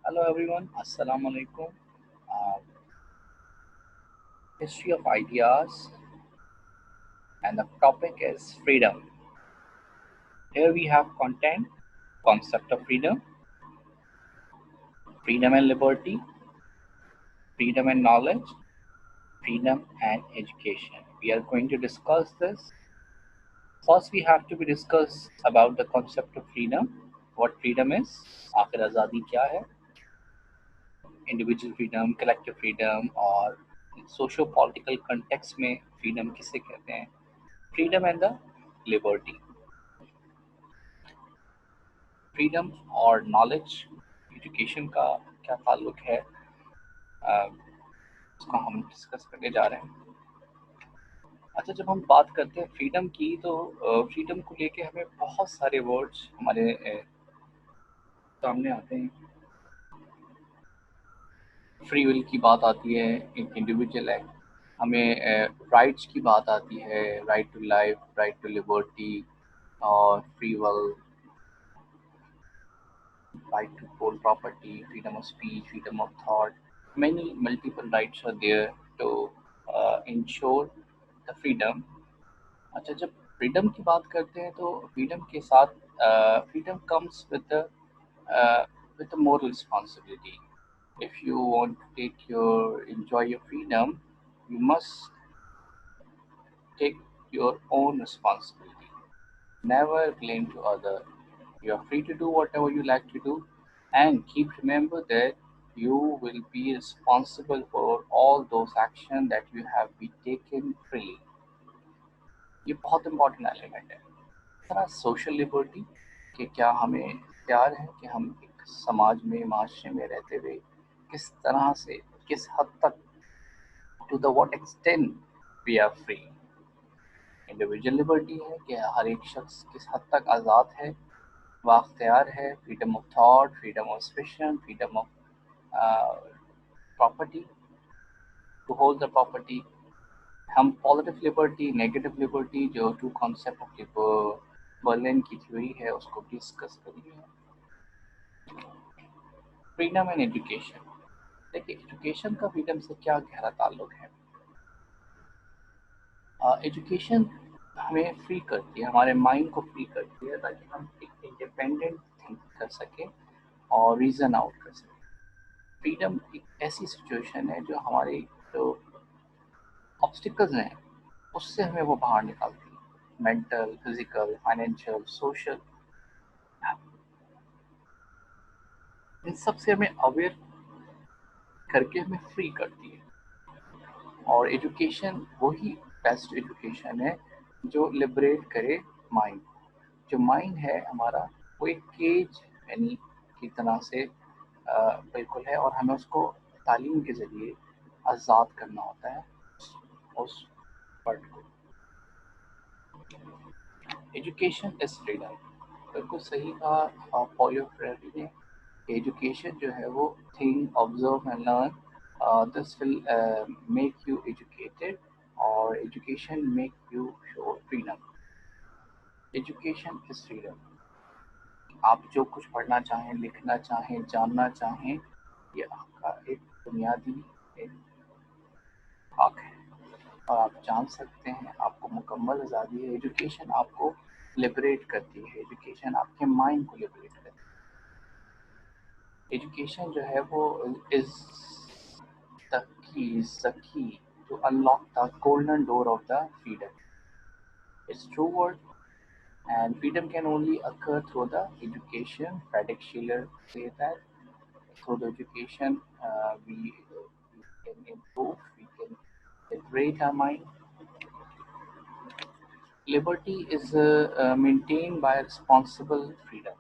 Hello everyone, Assalamu alaikum. Uh, History of ideas, and the topic is freedom. Here we have content, concept of freedom, freedom and liberty, freedom and knowledge, freedom and education. We are going to discuss this. First, we have to be discuss about the concept of freedom, what freedom is, आखिर आज़ादी क्या है, individual freedom, collective freedom और socio political context में freedom किसे कहते हैं, freedom and the liberty, freedom और नॉलेज एजुकेशन का क्या ताल्लुक है, उसको हम डिस्कस करने जा रहे हैं। अच्छा, जब हम बात करते हैं फ्रीडम की तो फ्रीडम को लेके हमें बहुत सारे वर्ड्स हमारे सामने आते हैं। फ्री विल की बात आती है, एक इंडिविजुअल है, हमें राइट्स की बात आती है, right to life, right to liberty और free will, right to own property, freedom of speech, freedom of thought. Many multiple rights are there to ensure the freedom. अच्छा, जब फ्रीडम की बात करते हैं तो फ्रीडम के साथ freedom comes with the moral responsibility. If you want to enjoy your freedom, you must take your own responsibility. Never blame to other. You are free to do whatever you like to do, and keep remember that you will be responsible for all those actions that you have been taken freely. ये बहुत important element है। तरह social liberty कि क्या हमें इख्तियार है कि हम एक समाज में, माशरे में रहते हुए किस तरह से, किस हद तक, to the what extent we are free. Individual liberty है कि हर एक शख्स किस हद तक आज़ाद है, वाख्तियार है, freedom of thought, freedom of expression, freedom of property, to hold the property. हम पॉजिटिव लिबर्टी, नेगेटिव लिबर्टी, जो टू कॉन्सेप्ट ऑफ बर्लिन की थ्योरी है, उसको डिस्कस करेंगे। Freedom and education. देखिए, एजुकेशन का फ्रीडम से क्या गहरा ताल्लुक है। एजुकेशन हमें फ्री करती है, हमारे माइंड को फ्री करती है, ताकि हम एक इंडिपेंडेंट थिंक कर सकें और रीज़न आउट कर सकें। फ्रीडम एक ऐसी सिचुएशन है जो हमारे जो ऑब्स्टिकल्स हैं उससे हमें वो बाहर निकालती है, मेंटल, फिजिकल, फाइनेंशियल, सोशल, इन सब से हमें अवेयर करके हमें फ्री करती है। और एजुकेशन वही बेस्ट एजुकेशन है जो लिबरेट करे माइंड। जो माइंड है हमारा, वो एक केज यानी की तरह से बिल्कुल है, और हमें उसको तालीम के ज़रिए आज़ाद करना होता है उस वर्ड को। एजुकेशन इज़ फ्रीडम, बिल्कुल सही कहा पॉलियो फ्रेडी ने। एजुकेशन जो है वो think, observe and learn, this will make you educated, और education make you show freedom. Education is freedom. आप जो कुछ पढ़ना चाहें, लिखना चाहें, जानना चाहें, ये आपका एक बुनियादी एक हक है, और आप जान सकते हैं, आपको मुकम्मल आज़ादी है। एजुकेशन आपको लिबरेट करती है, एजुकेशन आपके माइंड को लिबरेट करती है। एजुकेशन जो है वो is the key to unlock the golden door of the freedom. It's true word, and freedom can only occur through the education. Frederick Schiller says that through the education we can improve, we can liberate our mind. Liberty is maintained by responsible freedom.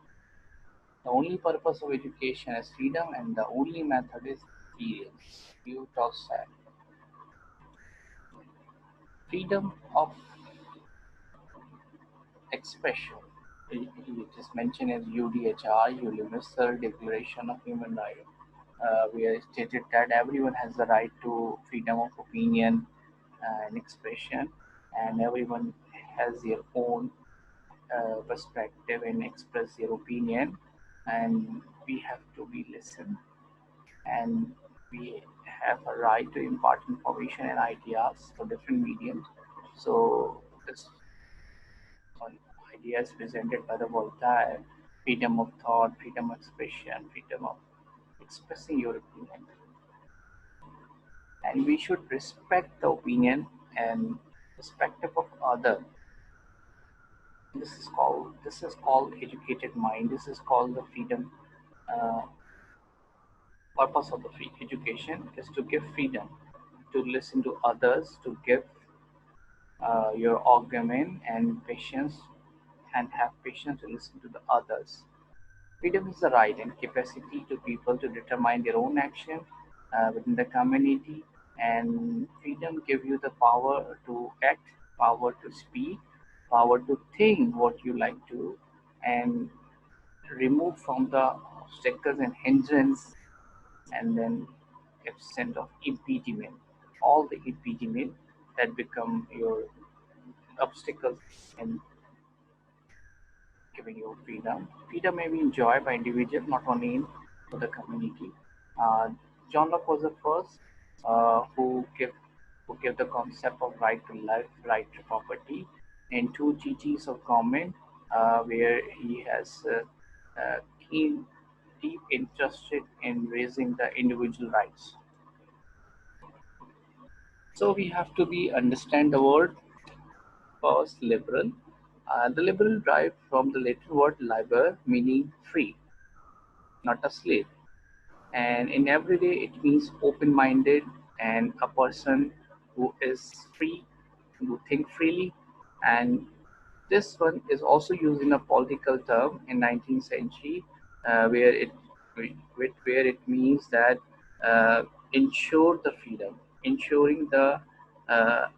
The only purpose of education is freedom, and the only method is experience. You just said freedom of expression. It is mentioned as UDHR, Universal Declaration of Human Rights, where it stated that everyone has the right to freedom of opinion and expression, and everyone has their own perspective and express their opinion, and we have to be listened. and we have a right to impart information and ideas for different mediums. So this idea is presented by the Voltaire: freedom of thought, freedom of expression, freedom of expressing your opinion, and we should respect the opinion and perspective of other. This is called educated mind. This is called the freedom. Uh, Purpose of the free education is to give freedom to listen to others, to give your argument and patience, and have patience to listen to the others. Freedom is the right and capacity to people to determine their own action within the community, and freedom give you the power to act, power to speak, power to think what you like to, and remove from the obstacles and hindrance, and then absent of impediment, all the impediment that become your obstacles in giving you freedom. Freedom may be enjoyed by individual, not only in the community. Uh, John Locke was the first who gave the concept of right to life, right to property, and two teachings of government, where he has keen, deep interested in raising the individual rights. So we have to be understand the word first liberal. The liberal derived from the Latin word liber, meaning free, not a slave. And in everyday, it means open-minded and a person who is free, who think freely. And this one is also used in a political term in 19th century, where it means that uh, ensure the freedom, ensuring the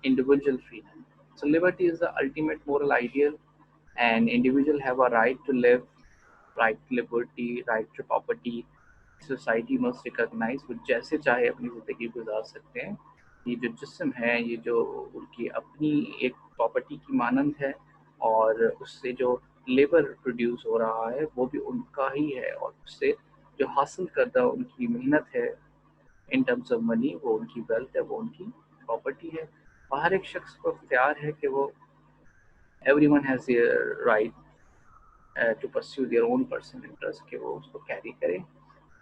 individual freedom. So liberty is the ultimate moral ideal, and individual have a right to live, right to liberty, right to property. Society must recognise वो जैसे चाहे अपनी ज़िंदगी गुजार सकते हैं। ये जो जिस्म है, ये जो उनकी अपनी एक प्रॉपर्टी की मानंद है, और उससे जो लेबर प्रोड्यूस हो रहा है वो भी उनका ही है, और उससे जो हासिल करदा उनकी मेहनत है इन टर्म्स ऑफ मनी, वो उनकी वेल्थ है, वो उनकी प्रॉपर्टी है। और हर एक शख्स को इख्तियार है कि वो everyone has right to pursue their own personal interest, कि वो उसको कैरी करें।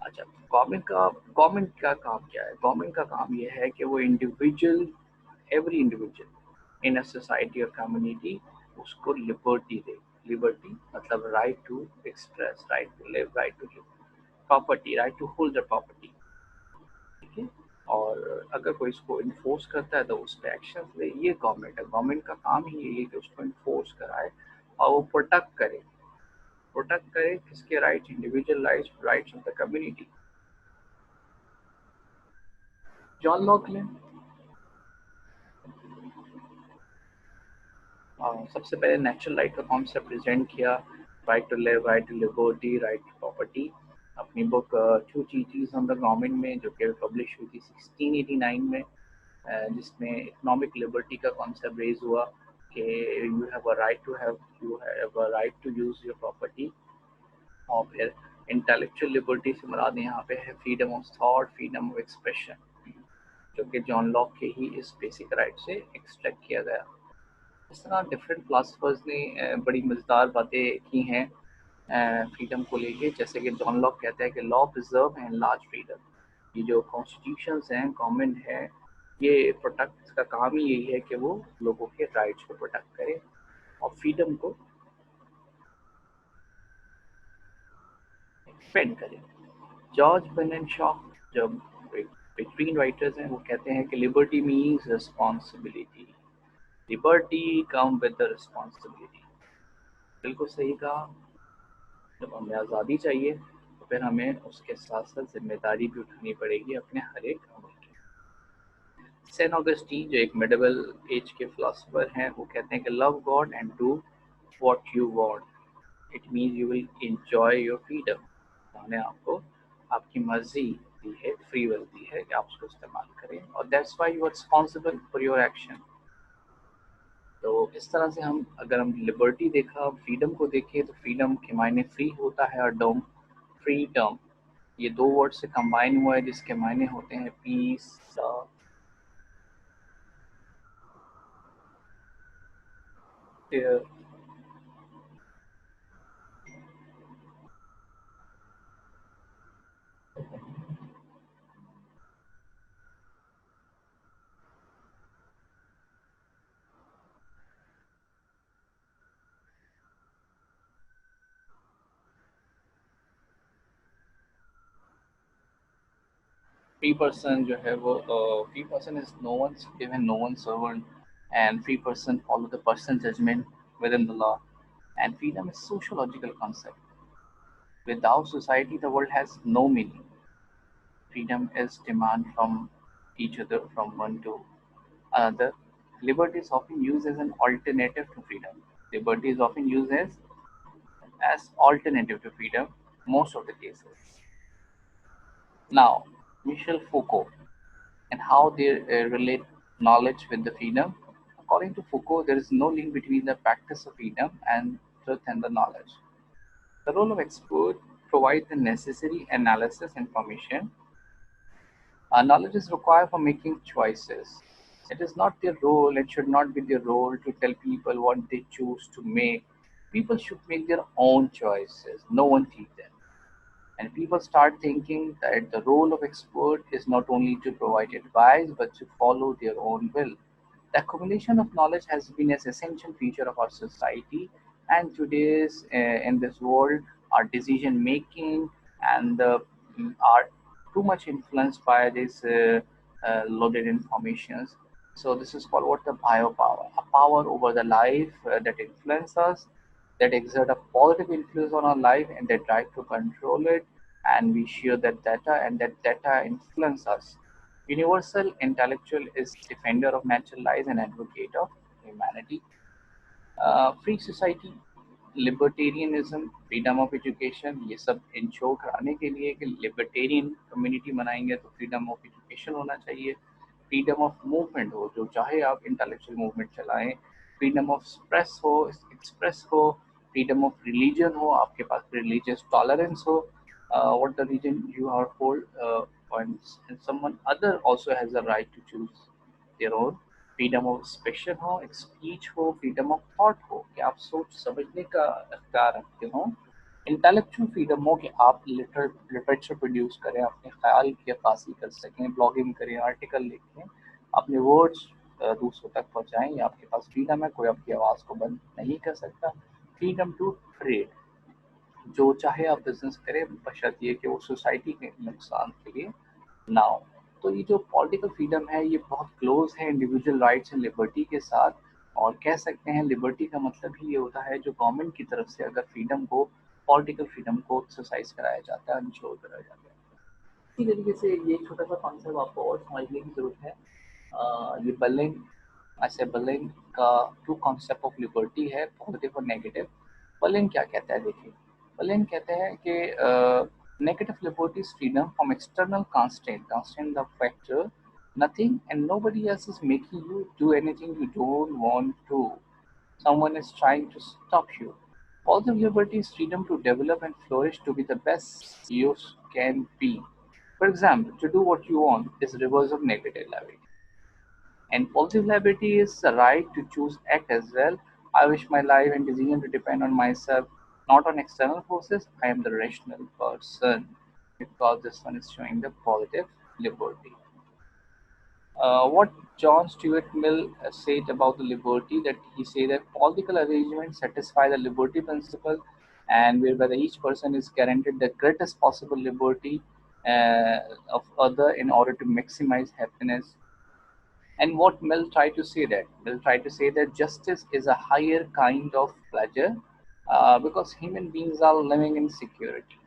अच्छा, गवर्नमेंट का काम क्या है? गवर्नमेंट का काम ये है कि वो individual, every individual in a society और कम्युनिटी उसको लिबर्टी दे। लिबर्टी मतलब right to express, right to live, right to live, property, right to hold the property. ठीक है, और अगर कोई इसको इन्फोर्स करता है तो उस पर एक्शन ले। ये गवर्नमेंट है, गवर्नमेंट का काम ही यही है कि उसको इन्फोर्स कराए और वो प्रोटेक्ट करे। प्रोटेक्ट करे किसके rights? Individual rights, rights of the community. John Locke ने सबसे पहले नेचुरल राइट का कॉन्सेप्ट प्रेजेंट किया, right to live, right to liberty, right to property, अपनी book two treatises on the government में, जो कि पब्लिश हुई थी 1689 में, जिसमें इकोनॉमिक लिबर्टी का कॉन्सेप्ट रेज हुआ कि you have a right to use your property. और फिर इंटेलेक्चुअल लिबर्टी से मुराद यहाँ पे है freedom of thought, freedom of expression, जो कि जॉन लॉक के ही इस बेसिक राइट से एक्सट्रैक्ट किया गया। इस तरह डिफरेंट फिलासफर्स ने बड़ी मज़ेदार बातें की हैं फ्रीडम को लेके, जैसे कि जॉन लॉक कहता है कि law preserve and large freedom. ये जो कॉन्स्टिट्यूशंस हैं, गवर्नमेंट है, ये प्रोटेक्ट का काम ही यही है कि वो लोगों के राइट्स को प्रोटेक्ट करे और फ्रीडम को एक्सपेंड करे। जॉर्ज बर्नैंड शॉ, जो बिटवीन राइटर्स हैं, वो कहते हैं कि liberty means responsibility, liberty come with the responsibility. बिल्कुल सही कहा। जब हमें आज़ादी चाहिए तो फिर हमें उसके साथ साथ जिम्मेदारी भी उठानी पड़ेगी अपने हर एक अमल की। सेंट ऑगस्टीन, जो एक मिडिवल एज के फिलोसोफर हैं, वो कहते हैं कि love God and do what you want, it means you will enjoy your freedom. उन्होंने आपको आपकी मर्जी दी है, फ्री विल दी है कि आप उसको इस्तेमाल करें, और that's why you are responsible for your action. तो इस तरह से अगर हम लिबर्टी देखा, फ्रीडम को देखें, तो फ्रीडम के मायने फ्री होता है, और डोम फ्रीडम ये दो वर्ड से कंबाइन हुआ है जिसके मायने होते हैं पीस, फ्री पर्सन जो है वो free person is no one given, no one servant, and free person follow the person judgment within the law, and freedom is sociological concept. Without society, the world has no meaning. Freedom is demand from each other, from one to another. Liberty is often used as an alternative to freedom. Liberty is often used as alternative to freedom most of the cases. Now, Michel Foucault and how they relate knowledge with the freedom. According to Foucault, there is no link between the practice of freedom and truth and the knowledge. The role of expert provides the necessary analysis information. Knowledge is required for making choices. It is not their role, it should not be their role to tell people what they choose to make. People should make their own choices. No one teach them. And people start thinking that the role of expert is not only to provide advice but to follow their own will. The accumulation of knowledge has been an essential feature of our society, and today's in this world, our decision making and are too much influenced by this loaded informations. So this is called what the biopower, a power over the life that influence us, that exert a positive influence on our life, and that try to control it, and we share that data, and that data influence us. Universal intellectual is defender of natural life and advocate of humanity. Free society, libertarianism, freedom of education, ये सब ensure कराने के लिए कि libertarian community बनाएंगे तो freedom of education होना चाहिए, फ्रीडम ऑफ मूवमेंट हो, जो चाहे आप इंटेलेक्चुअल मूवमेंट चलाएं, फ्रीडम ऑफ एक्सप्रेस हो, फ्रीडम ऑफ रिलीजन हो, आपके पास रिलीजियस टॉलरेंस हो, what the religion you are hold, and someone other also has the right to choose their own. Freedom of expression हो, एक स्पीच हो, freedom of thought हो कि आप सोच समझने का अख्तियार रखते हो, इंटेलेक्चुअल फ्रीडम हो कि आप लिटरेचर प्रोड्यूस करें, अपने ख्याल की अक्कासी कर सकें, ब्लॉगिंग करें, आर्टिकल लिखें, अपने वर्ड्स दूसरों तक पहुंचाएं, ये आपके पास फ्रीडम है, कोई आपकी आवाज़ को बंद नहीं कर सकता. फ्रीडम टू ट्रेड, जो चाहे आप बिजनेस करें बशर्ते ये कि वो सोसाइटी के नुकसान के लिए ना हो. तो ये जो पॉलिटिकल फ्रीडम है ये बहुत क्लोज है इंडिविजुअल राइट्स एंड लिबर्टी के साथ, और कह सकते हैं लिबर्टी का मतलब ही ये होता है जो गवर्नमेंट की तरफ से अगर फ्रीडम को, पॉलिटिकल फ्रीडम को एक्सरसाइज कराया जाता है, इंश्योर कराया जाता है. इसी तरीके से ये छोटा सा कॉन्सेप्ट आपको और समझने की जरूरत है. ये बर्लिन, ऐसे बर्लिन का टू कॉन्सेप्ट ऑफ लिबर्टी है, पॉजिटिव और नेगेटिव. बर्लिन क्या कहता है देखिए, बर्लिन कहते हैं कि negative liberty is freedom from external constant the factor, nothing and nobody else is making you do anything you don't want to. Someone is trying to stop you. Positive liberty is freedom to develop and flourish to be the best you can be. For example, to do what you want is reverse of negative liberty. And positive liberty is the right to choose act as well. I wish my life and decision to depend on myself, not on external forces. I am the rational person, because this one is showing the positive liberty. What John Stuart Mill said about the liberty, that he said that political arrangements satisfy the liberty principle, and whereby each person is guaranteed the greatest possible liberty uh, of other in order to maximize happiness. And what Mill tried to say that? Mill tried to say that justice is a higher kind of pleasure, because human beings are living in security.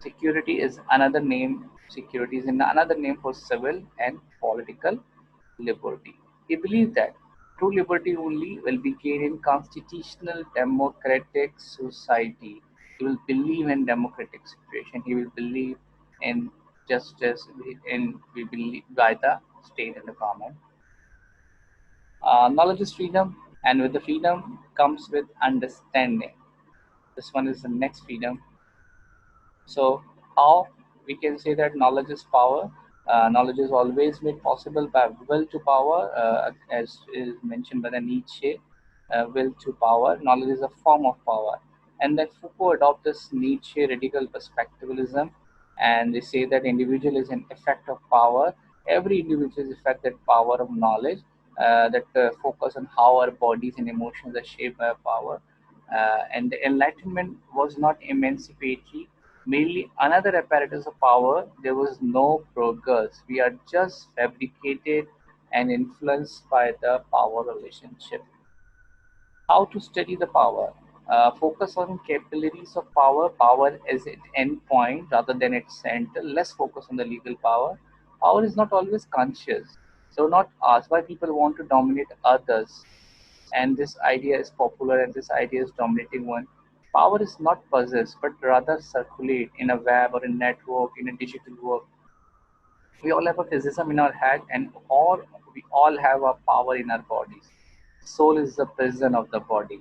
Security is another name. Security is another name for civil and political liberty. He believed that true liberty only will be gained in constitutional democratic society. He will believe in democratic situation. He will believe in justice. In we believe by the state and the government. Knowledge is freedom, and with the freedom comes with understanding. This one is the next freedom. So, how? we can say that knowledge is power. Knowledge is always made possible by will to power, as is mentioned by the Nietzsche. Will to power. Knowledge is a form of power. And then Foucault adopt this Nietzsche radical perspectivalism, and they say that individual is an effect of power. Every individual is affected power of knowledge, that focus on how our bodies and emotions are shaped by power. And the Enlightenment was not emancipatory, merely another apparatus of power. There was no progress. We are just fabricated and influenced by the power relationship. How to study the power? Focus on capillaries of power, power as its endpoint rather than its center. Less focus on the legal power. Power is not always conscious. So, not ask why people want to dominate others, and this idea is popular and this idea is dominating one. Power is not possessed, but rather circulate in a web or a network, in a digital work. We all have a physism in our head, and or we all have a power in our bodies. Soul is the prison of the body.